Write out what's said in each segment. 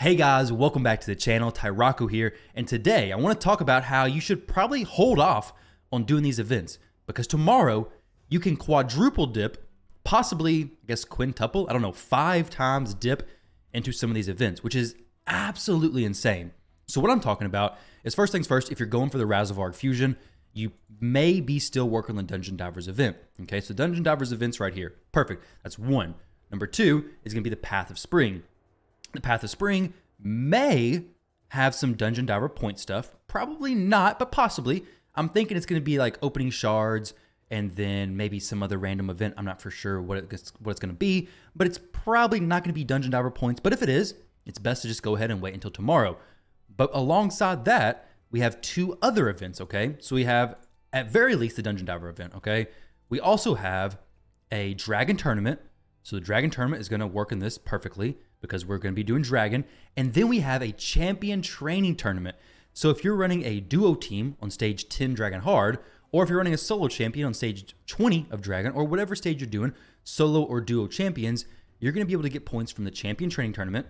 Hey guys, welcome back to the channel. Tyraco here, and today I want to talk about how you should probably hold off on doing these events because tomorrow you can quadruple dip, possibly, I guess quintuple, 5 times dip into some of these events, which is absolutely insane. So what I'm talking about is, first things first, if you're going for the Razovarg Fusion, you may be still working on the Dungeon Divers event. Okay, so Dungeon Divers event's right here. Perfect. That's one. Number two is going to be the Path of Spring. The Path of Spring may have some Dungeon Diver point stuff. Probably not, but possibly. I'm thinking it's going to be like opening shards and then maybe some other random event. I'm not for sure what it's going to be, but it's probably not going to be Dungeon Diver points. But if it is, it's best to just go ahead and wait until tomorrow. But alongside that, we have 2 other events, okay? So we have, at very least, the Dungeon Diver event, okay? We also have a Dragon Tournament. So the Dragon Tournament is going to work in this perfectly because we're going to be doing Dragon. And then we have a Champion Training Tournament. So if you're running a duo team on stage 10 Dragon Hard, or if you're running a solo champion on stage 20 of Dragon, or whatever stage you're doing, solo or duo champions, you're going to be able to get points from the Champion Training Tournament,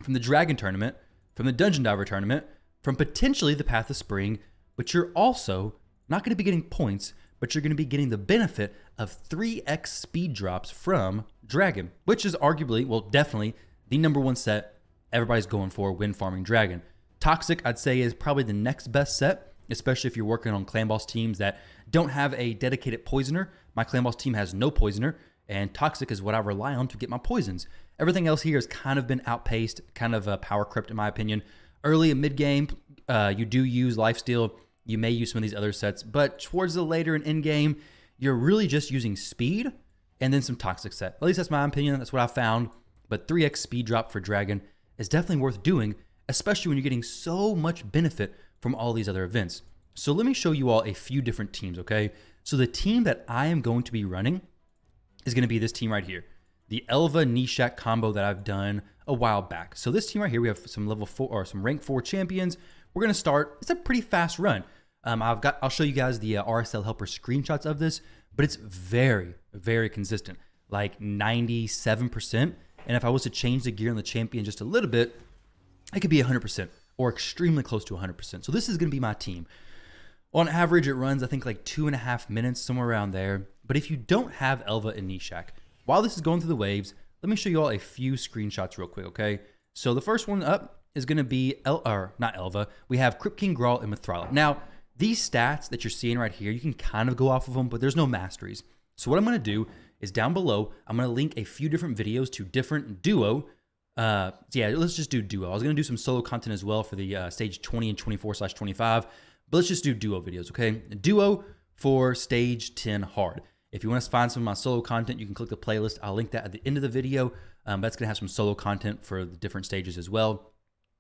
from the Dragon Tournament, from the Dungeon Diver Tournament, from potentially the Path of Spring, but you're also not going to be getting points, but you're going to be getting the benefit of 3x speed drops from Dragon, which is arguably, well, definitely the number one set everybody's going for when farming Dragon. Toxic, I'd say, is probably the next best set, especially if you're working on clan boss teams that don't have a dedicated poisoner. My clan boss team has no poisoner, and Toxic is what I rely on to get my poisons. Everything else here has kind of been outpaced, kind of power crept in my opinion. Early and mid game, you do use lifesteal. You may use some of these other sets, but towards the later and end game, you're really just using speed and then some Toxic set. At least that's my opinion. That's what I found. But 3x speed drop for Dragon is definitely worth doing, especially when you're getting so much benefit from all these other events. So let me show you all a few different teams, okay? So the team that I am going to be running is going to be this team right here, the Elva Nishak combo that I've done a while back. So this team right here, we have some level 4 or some rank 4 champions. We're going to start. It's a pretty fast run. I'll show you guys the RSL helper screenshots of this, but it's very, very consistent, like 97%. And if I was to change the gear on the champion just a little bit, it could be 100% or extremely close to 100%. So this is going to be my team. On average, it runs, I think, like 2.5 minutes, somewhere around there. But if you don't have Elva and Nishak, while this is going through the waves, let me show you all a few screenshots real quick, okay? So the first one up is going to be, not Elva. We have Crypt King, Grawl, and Mithrala. Now, these stats that you're seeing right here, you can kind of go off of them, but there's no masteries. So what I'm going to do is down below, I'm going to link a few different videos to different duo. Let's just do duo. I was going to do some solo content as well for the stage 20 and 24/25, but let's just do duo videos, okay? Duo for stage 10 hard. If you want to find some of my solo content, you can click the playlist. I'll link that at the end of the video. That's going to have some solo content for the different stages as well.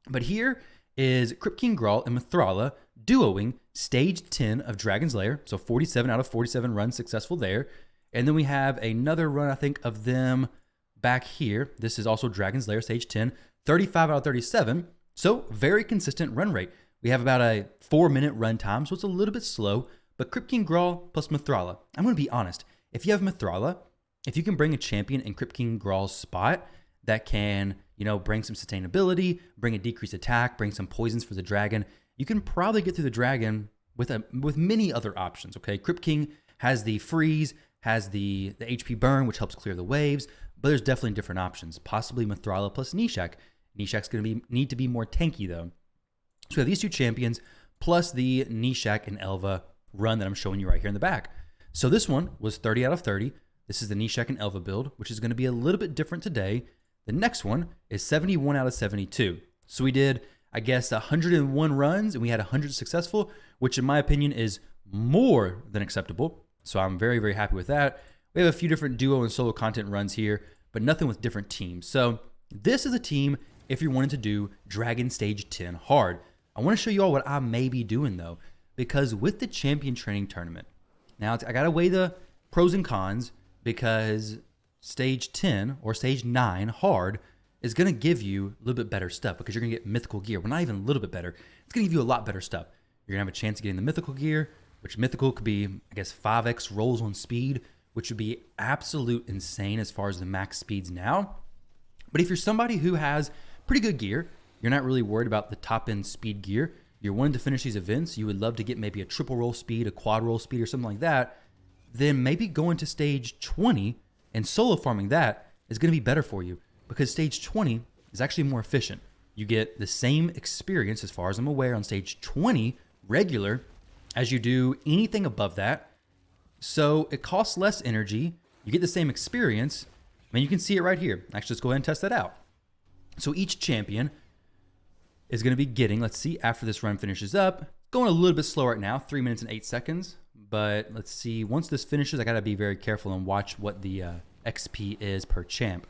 But here is Crypt King, Grawl, and Mithrala duoing stage 10 of Dragon's Lair. So 47 out of 47 runs successful there. And then we have another run, I think, of them back here. This is also Dragon's Lair, stage 10, 35 out of 37. So very consistent run rate. We have about a 4-minute run time, so it's a little bit slow. But Crypt King, Grawl plus Mithrala. I'm going to be honest. If you have Mithrala, if you can bring a champion in Crypt King, Grawl's spot that can, bring some sustainability, bring a decreased attack, bring some poisons for the dragon, you can probably get through the dragon with many other options, okay? Crypt King has the freeze, has the HP burn, which helps clear the waves, but there's definitely different options. Possibly Mithrala plus Nishak. Nishak's going to need to be more tanky, though. So we have these 2 champions, plus the Nishak and Elva run that I'm showing you right here in the back. So this one was 30 out of 30. This is the Nishak and Elva build, which is going to be a little bit different today. The next one is 71 out of 72. So we did, I guess, 101 runs, and we had 100 successful, which in my opinion is more than acceptable. So I'm very, very happy with that. We have a few different duo and solo content runs here, but nothing with different teams. So this is a team if you're wanting to do Dragon Stage 10 hard. I want to show you all what I may be doing, though, because with the Champion Training Tournament, now I got to weigh the pros and cons, because stage 10 or stage 9 hard is going to give you a little bit better stuff because you're going to get mythical gear. Well, not even a little bit better. It's going to give you a lot better stuff. You're going to have a chance of getting the mythical gear, which mythical could be, I guess, 5x rolls on speed, which would be absolute insane as far as the max speeds now. But if you're somebody who has pretty good gear. You're not really worried about the top end speed gear. You're wanting to finish these events. You would love to get maybe a triple roll speed, a quad roll speed, or something like that. Then maybe going to stage 20 and solo farming that is going to be better for you, because stage 20 is actually more efficient. You get the same experience, as far as I'm aware, on stage 20 regular as you do anything above that. So it costs less energy. You get the same experience. I mean, you can see it right here. Actually, let's go ahead and test that out. So each champion is going to be getting, let's see, after this run finishes up, going a little bit slow right now, 3 minutes and 8 seconds. But let's see, once this finishes, I got to be very careful and watch what the XP is per champ.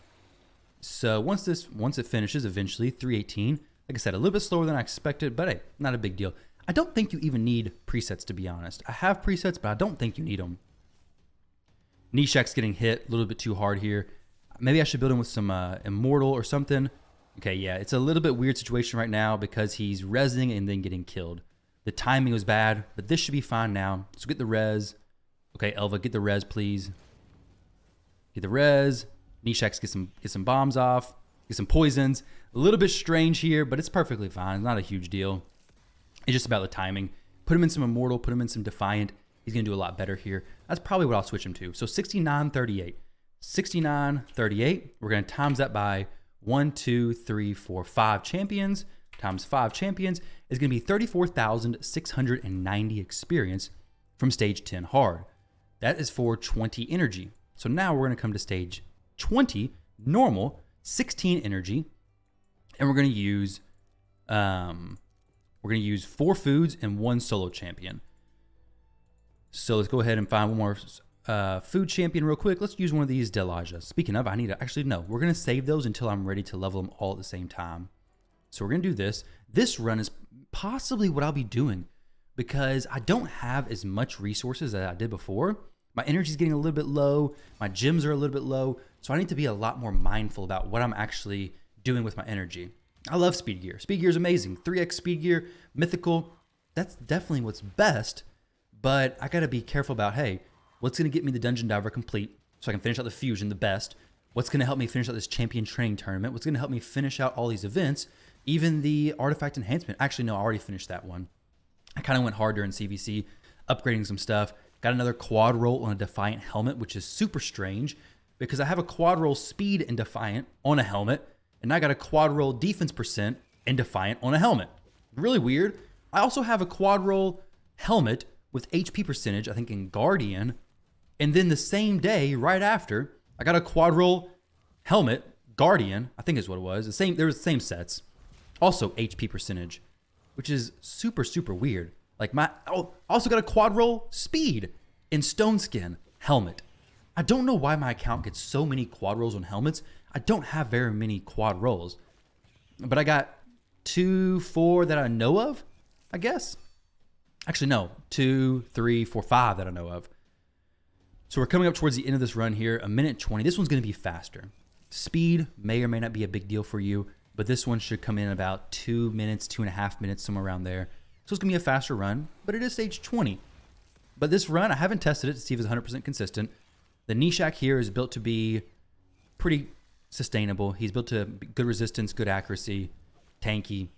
So once it finishes, eventually 318. Like I said, a little bit slower than I expected, but hey, not a big deal. I don't think you even need presets, to be honest. I have presets, but I don't think you need them. Nishak's getting hit a little bit too hard here. Maybe I should build him with some Immortal or something. Okay, yeah, it's a little bit weird situation right now because he's rezzing and then getting killed. The timing was bad, but this should be fine now. So get the res. Okay, Elva, get the res, please. Get the res. Nishak's get some bombs off. Get some poisons. A little bit strange here, but it's perfectly fine. It's not a huge deal. It's just about the timing. Put him in some Immortal. Put him in some Defiant. He's going to do a lot better here. That's probably what I'll switch him to. So 6938. 6938. We're going to times that by 1, 2, 3, 4, 5 champions times 5 champions is going to be 34,690 experience from stage 10 hard. That is for 20 energy. So now we're going to come to stage 20 normal, 16 energy, and we're going to use 4 foods and 1 solo champion. So let's go ahead and find one more food champion real quick. Let's use one of these Delaja. Speaking of, I need to actually, no, we're going to save those until I'm ready to level them all at the same time. So we're going to do this. This run is possibly what I'll be doing because I don't have as much resources as I did before. My energy is getting a little bit low. My gems are a little bit low. So I need to be a lot more mindful about what I'm actually doing with my energy. I love speed gear. Speed gear is amazing. 3x speed gear, mythical. That's definitely what's best. But I got to be careful about, hey, what's going to get me the Dungeon Diver complete so I can finish out the Fusion the best? What's going to help me finish out this Champion Training Tournament? What's going to help me finish out all these events? Even the Artifact Enhancement. Actually, no, I already finished that one. I kind of went hard during CVC, upgrading some stuff. Got another quad roll on a Defiant helmet, which is super strange because I have a quad roll speed in Defiant on a helmet, and I got a quad roll defense percent in Defiant on a helmet. Really weird. I also have a quad roll helmet with HP percentage, I think in Guardian. And then the same day, right after, I got a quad roll helmet, Guardian, I think is what it was. There was the same sets. Also HP percentage, which is super, super weird. Like I also got a quad roll speed in Stone Skin helmet. I don't know why my account gets so many quad rolls on helmets. I don't have very many quad rolls, but I got 2, 4 that I know of, I guess. Actually, no, 2, 3, 4, 5 that I know of. So we're coming up towards the end of this run here, 1:20. This one's going to be faster. Speed may or may not be a big deal for you, but this one should come in about 2 minutes, 2.5 minutes, somewhere around there. So it's going to be a faster run, but it is stage 20. But this run, I haven't tested it to see if it's 100% consistent. The Nishak here is built to be pretty sustainable. He's built to good resistance, good accuracy, tanky.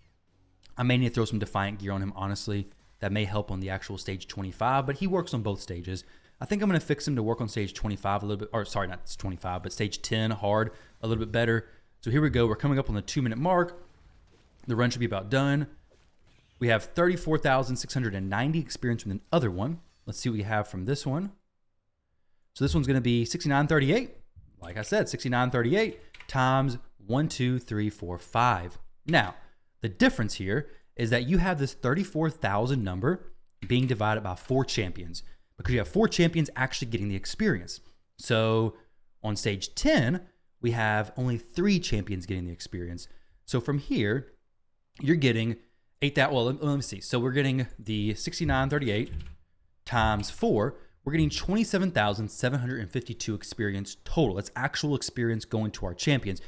I may need to throw some Defiant gear on him, honestly. That may help on the actual stage 25, but he works on both stages. I think I'm going to fix him to work on stage 25 a little bit, or sorry, not 25, but stage 10 hard a little bit better. So here we go. We're coming up on the 2-minute mark. The run should be about done. We have 34,690 experience from the other one. Let's see what we have from this one. So this one's going to be 6938. Like I said, 6938 times 1, 2, 3, 4, 5. Now, the difference here is that you have this 34,000 number being divided by 4 champions because you have 4 champions actually getting the experience. So on stage 10, we have only 3 champions getting the experience. So from here, you're getting 8,000. Well, let me see. So we're getting the 6938 times 4. We're getting 27,752 experience total. That's actual experience going to our champions.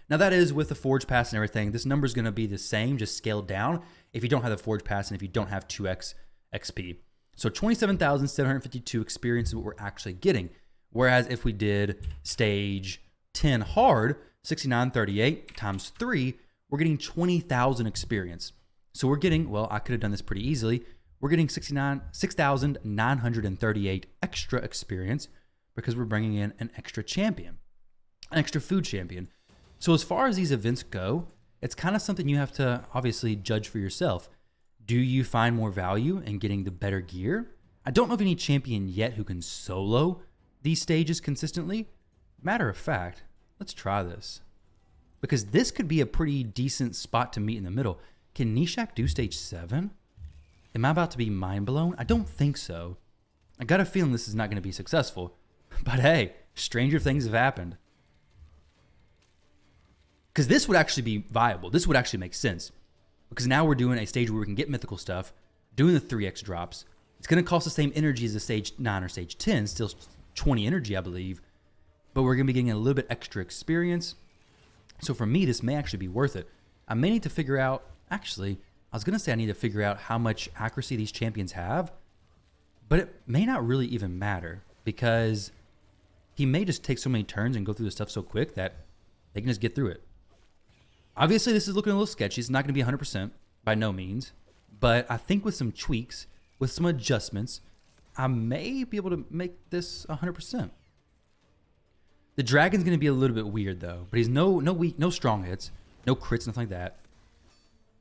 Now that is with the Forge Pass and everything. This number is going to be the same, just scaled down if you don't have the Forge Pass and if you don't have 2x XP. So 27,752 experience is what we're actually getting. Whereas if we did stage 10 hard, 6938 times 3, we're getting 20,000 experience. So we're getting, well, I could have done this pretty easily. We're getting 6,938 extra experience because we're bringing in an extra champion, an extra food champion. So as far as these events go, it's kind of something you have to obviously judge for yourself. Do you find more value in getting the better gear? I don't know of any champion yet who can solo these stages consistently. Matter of fact, let's try this. Because this could be a pretty decent spot to meet in the middle. Can Nishak do stage 7? Am I about to be mind blown? I don't think so. I got a feeling this is not going to be successful. But hey, stranger things have happened. Because this would actually be viable. This would actually make sense. Because now we're doing a stage where we can get mythical stuff, doing the 3x drops. It's going to cost the same energy as a stage 9 or stage 10, still 20 energy, I believe. But we're going to be getting a little bit extra experience. So for me, this may actually be worth it. I may need to figure out, actually, I was going to say I need to figure out how much accuracy these champions have. But it may not really even matter because he may just take so many turns and go through the stuff so quick that they can just get through it. Obviously, this is looking a little sketchy. It's not going to be 100% by no means. But I think with some tweaks, with some adjustments, I may be able to make this 100%. The dragon's going to be a little bit weird though, but he's no strong hits, no crits, nothing like that.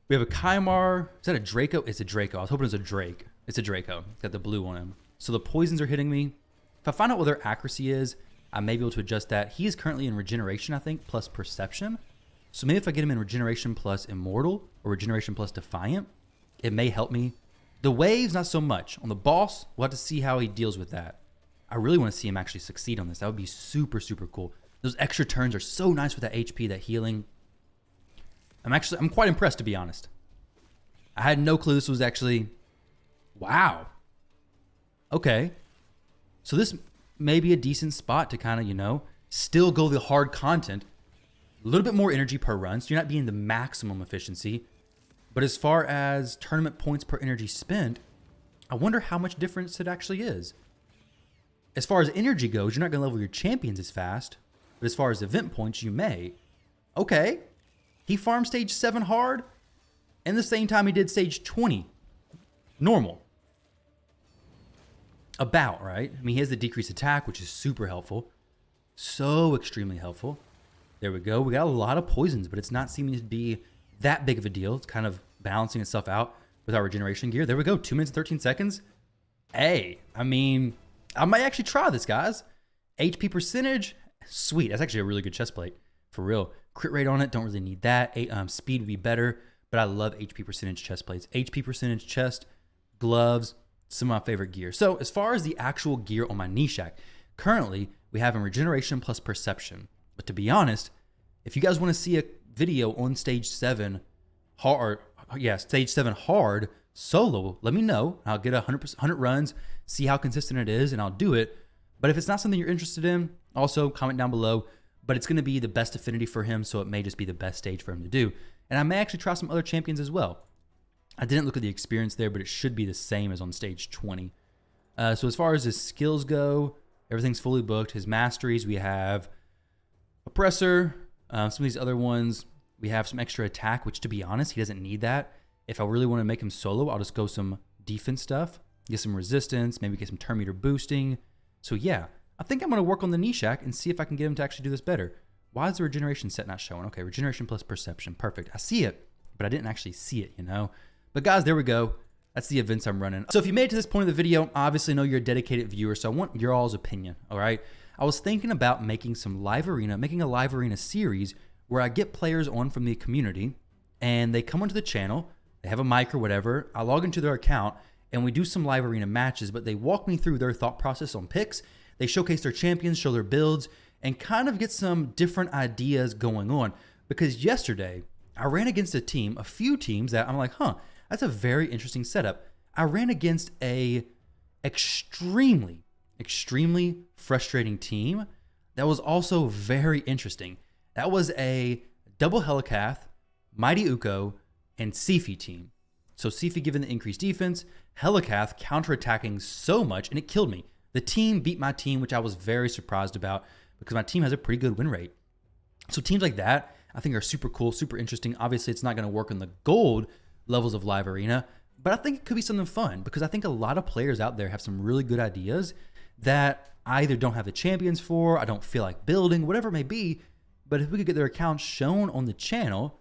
We have a Kymar. Is that a Draco? It's a Draco. I was hoping it was a Drake. It's a Draco. It's got the blue on him. So the poisons are hitting me. If I find out what their accuracy is, I may be able to adjust that. He is currently in regeneration, I think, plus perception. So maybe if I get him in regeneration plus immortal or regeneration plus defiant, it may help me. The waves, not so much. On the boss, we'll have to see how he deals with that. I really want to see him actually succeed on this. That would be super, super cool. Those extra turns are so nice with that HP, that healing. I'm quite impressed, to be honest. I had no clue this was actually, wow. Okay. So this may be a decent spot to kind of, still go the hard content. A little bit more energy per run, so you're not being the maximum efficiency. But as far as tournament points per energy spent, I wonder how much difference it actually is. As far as energy goes, you're not going to level your champions as fast. But as far as event points, you may. Okay. He farmed stage 7 hard, and the same time he did stage 20. Normal. About, right? I mean, he has the decreased attack, which is super helpful. So extremely helpful. There we go. We got a lot of poisons, but it's not seeming to be that big of a deal. It's kind of balancing itself out with our regeneration gear. There we go. 2 minutes, 13 seconds. Hey, I mean, I might actually try this, guys. HP percentage, sweet. That's actually a really good chest plate, for real. Crit rate on it, don't really need that. Speed would be better, but I love HP percentage chest plates. HP percentage chest, gloves, some of my favorite gear. So as far as the actual gear on my Nishak, currently we have in regeneration plus perception. But to be honest, if you guys want to see a video on stage 7 hard, stage 7 hard solo, let me know. I'll get 100 runs, see how consistent it is, and I'll do it. But if it's not something you're interested in, also comment down below. But it's going to be the best affinity for him, so it may just be the best stage for him to do. And I may actually try some other champions as well. I didn't look at the experience there, but it should be the same as on stage 20. So as far as his skills go, everything's fully booked. His masteries, we have Oppressor. Some of these other ones, we have some extra attack, which to be honest, he doesn't need that. If I really want to make him solo, I'll just go some defense stuff, get some resistance, maybe get some turn meter boosting. So yeah, I think I'm going to work on the Nishak and see if I can get him to actually do this better. Why is the regeneration set not showing? Okay, regeneration plus perception. Perfect. I see it, but I didn't actually see it, But guys, there we go. That's the events I'm running. So if you made it to this point of the video, I obviously know you're a dedicated viewer, so I want your all's opinion, all right? I was thinking about making a live arena series where I get players on from the community and they come onto the channel, they have a mic or whatever, I log into their account and we do some live arena matches, but they walk me through their thought process on picks. They showcase their champions, show their builds, and kind of get some different ideas going on. Because yesterday, I ran against a few teams that I'm like, that's a very interesting setup. I ran against a extremely frustrating team that was also very interesting. That was a double Helicath, Mighty Uko, and Sifi team. So Sifi given the increased defense, Helicath counterattacking so much, and it killed me. The team beat my team, which I was very surprised about because my team has a pretty good win rate. So teams like that, I think are super cool, super interesting. Obviously, it's not going to work on the gold levels of Live Arena, but I think it could be something fun because I think a lot of players out there have some really good ideas that I either don't have the champions for, I don't feel like building, whatever it may be. But if we could get their accounts shown on the channel,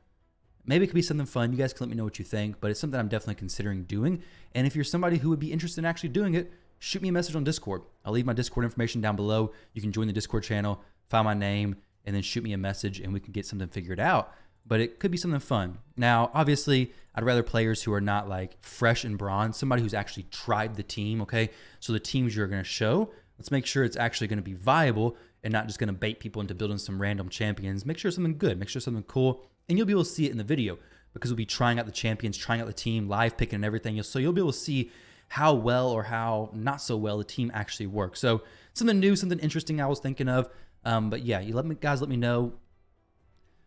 maybe it could be something fun. You guys can let me know what you think, but it's something I'm definitely considering doing. And if you're somebody who would be interested in actually doing it, shoot me a message on Discord. I'll leave my Discord information down below. You can join the Discord channel, find my name, and then shoot me a message and we can get something figured out. But it could be something fun. Now, obviously, I'd rather players who are not like fresh in bronze, somebody who's actually tried the team, okay? So the teams you're gonna show, let's make sure it's actually gonna be viable and not just gonna bait people into building some random champions. Make sure it's something good, make sure it's something cool, and you'll be able to see it in the video because we'll be trying out the champions, trying out the team, live picking and everything. So you'll be able to see how well or how not so well the team actually works. So something new, something interesting I was thinking of. But yeah, guys let me know.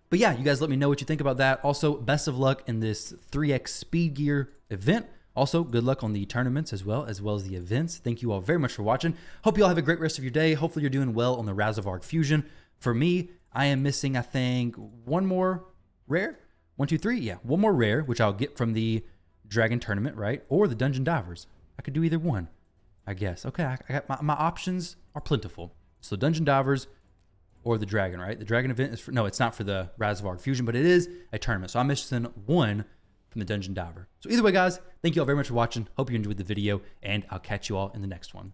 But yeah, you guys let me know what you think about that. Also, best of luck in this 3x Speed Gear event. Also, good luck on the tournaments as well as the events. Thank you all very much for watching. Hope you all have a great rest of your day. Hopefully you're doing well on the Razavarg Fusion. For me, I am missing, I think, one more rare. 1, 2, 3. Yeah, one more rare, which I'll get from the Dragon Tournament, right? Or the Dungeon Divers. I could do either one, I guess. Okay, I got my options are plentiful. So Dungeon Divers or the Dragon, right? The Dragon event is for, no, it's not for the Razavarg Fusion, but it is a tournament. So I'm missing one from the Dungeon Diver. So either way, guys, thank you all very much for watching. Hope you enjoyed the video, and I'll catch you all in the next one.